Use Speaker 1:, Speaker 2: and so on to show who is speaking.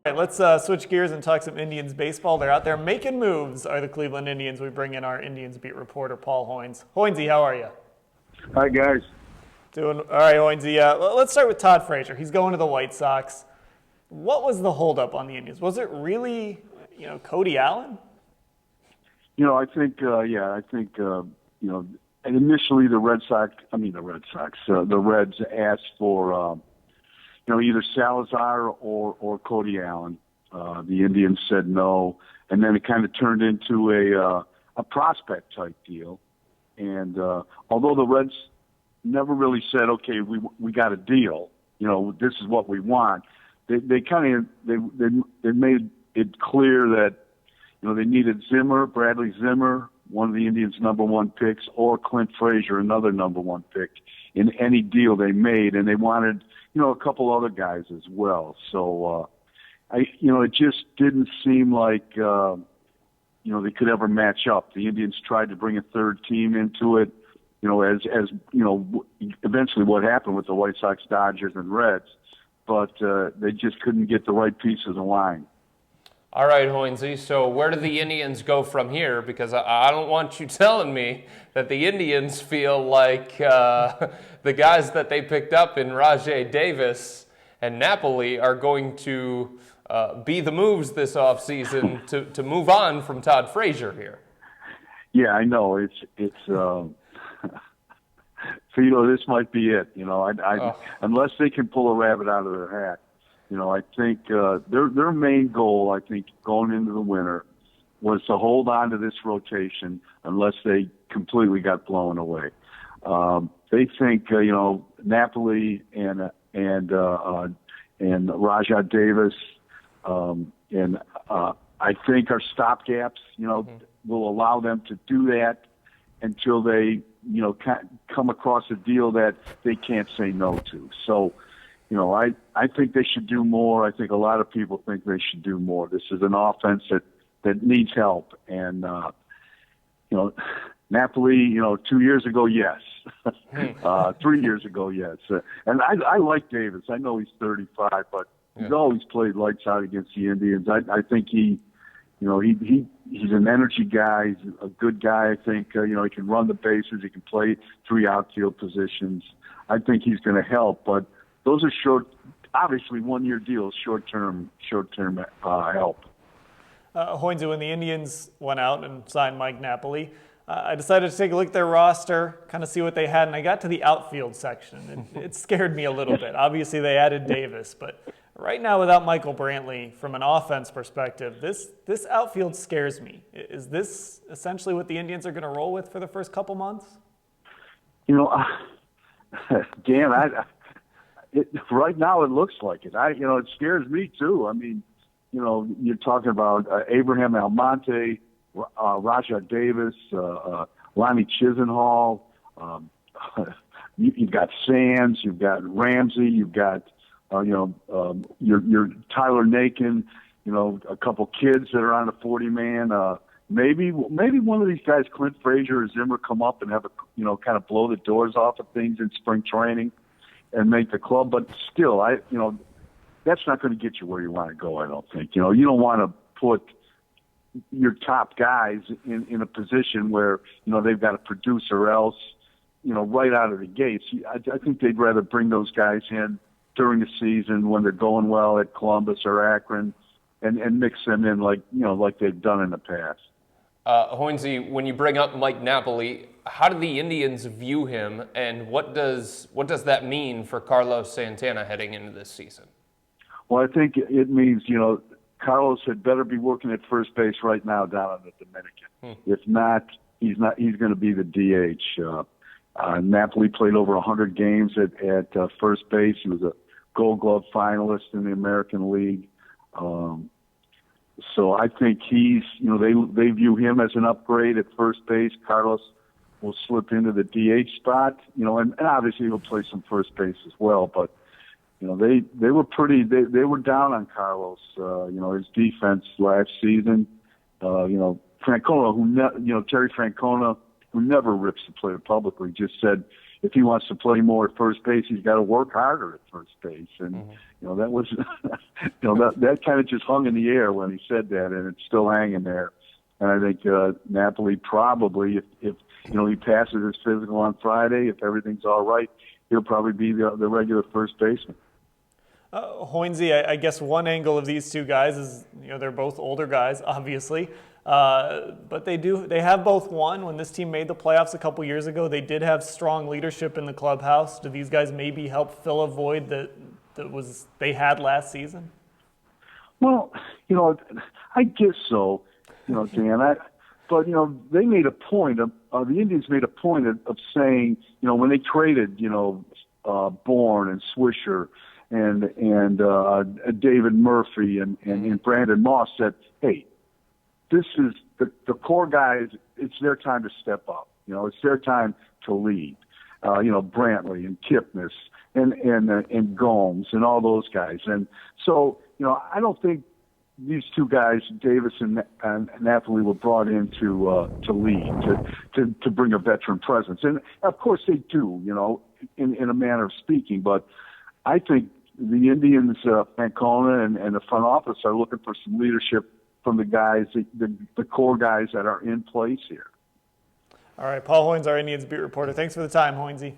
Speaker 1: All right, let's switch gears and talk some Indians baseball. They're out there making moves, are the Cleveland Indians. We bring in our Indians beat reporter, Paul Hoynes. Hoynesy, how are you?
Speaker 2: Hi, guys.
Speaker 1: Doing all right, Hoynesy. Let's start with Todd Frazier. He's going to the White Sox. What was the holdup on the Indians? Was it really, Cody Allen?
Speaker 2: I think, initially the Reds asked for, either Salazar or Cody Allen. The Indians said no, and then it kind of turned into a prospect type deal. And although the Reds never really said, okay, we got a deal, this is what we want, they made it clear that they needed Bradley Zimmer, one of the Indians' number one picks, or Clint Frazier, another number one pick, in any deal they made, and they wanted a couple other guys as well. So it just didn't seem like they could ever match up. The Indians tried to bring a third team into it, as eventually what happened with the White Sox, Dodgers, and Reds, but they just couldn't get the right pieces aligned.
Speaker 3: All right, Hoynesy, so where do the Indians go from here? Because I don't want you telling me that the Indians feel like the guys that they picked up in Rajai Davis and Napoli are going to be the moves this offseason to move on from Todd Frazier here.
Speaker 2: Yeah, I know. It's so this might be it. Unless they can pull a rabbit out of their hat. I think their main goal, I think, going into the winter was to hold on to this rotation unless they completely got blown away. They think, Napoli and Rajai Davis, and I think are stopgaps, will allow them to do that until they, come across a deal that they can't say no to. So, I think they should do more. I think a lot of people think they should do more. This is an offense that needs help. And, Napoli, 2 years ago, yes. 3 years ago, yes. And I like Davis. I know he's 35, but he's always played lights out against the Indians. I think he's an energy guy. He's a good guy. I think, he can run the bases. He can play 3 outfield positions. I think he's going to help, but those are obviously 1-year deals, short-term help.
Speaker 1: Hoynesy, when the Indians went out and signed Mike Napoli, I decided to take a look at their roster, kind of see what they had, and I got to the outfield section. It scared me a little bit. Obviously, they added Davis, but right now, without Michael Brantley, from an offense perspective, this outfield scares me. Is this essentially what the Indians are going to roll with for the first couple months?
Speaker 2: Dan, right now it looks like it. It scares me too. I mean, you're talking about Abraham Almonte, Rajai Davis, Lonnie Chisenhall. You've got Sands, you've got Ramsey, you've got your Tyler Nakin. A couple kids that are on the 40-man. Maybe one of these guys, Clint Frazier or Zimmer, come up and have kind of blow the doors off of things in spring training and make the club. But still, that's not going to get you where you want to go, I don't think. You don't want to put your top guys in a position where, they've got to produce or else, right out of the gates. I think they'd rather bring those guys in during the season when they're going well at Columbus or Akron and mix them in like they've done in the past.
Speaker 3: Hoynesy, when you bring up Mike Napoli, how do the Indians view him, and what does that mean for Carlos Santana heading into this season?
Speaker 2: Well, I think it means, Carlos had better be working at first base right now down in the Dominican. If not, he's going to be the DH. Napoli played over 100 games at first base. He was a Gold Glove finalist in the American League. So I think he's, they view him as an upgrade at first base. Carlos will slip into the DH spot, and obviously he'll play some first base as well. But, they were they were down on Carlos, his defense last season. Francona, Terry Francona, who never rips the player publicly, just said, if he wants to play more at first base, he's got to work harder at first base. And that was, that kind of just hung in the air when he said that, and it's still hanging there. And I think Napoli probably, if he passes his physical on Friday, if everything's all right, he'll probably be the regular first baseman.
Speaker 1: Hoynes, I guess one angle of these two guys is, they're both older guys, obviously. But they have both won. When this team made the playoffs a couple years ago, they did have strong leadership in the clubhouse. Do these guys maybe help fill a void that they had last season?
Speaker 2: Well, I guess so, Dan. But they made a point of the Indians made a point of saying, when they traded, Bourne and Swisher and David Murphy and Brandon Moss, said, hey, this is the core guys. It's their time to step up. It's their time to lead. Brantley and Kipnis and Gomes and all those guys. And so, I don't think these two guys, Davis and Napoli, were brought in to lead, to bring a veteran presence. And of course they do, in a manner of speaking. But I think the Indians, Francona and the front office are looking for some leadership from the guys, the core guys that are in place here.
Speaker 1: All right, Paul Hoynes, our Indians beat reporter. Thanks for the time, Hoynesy.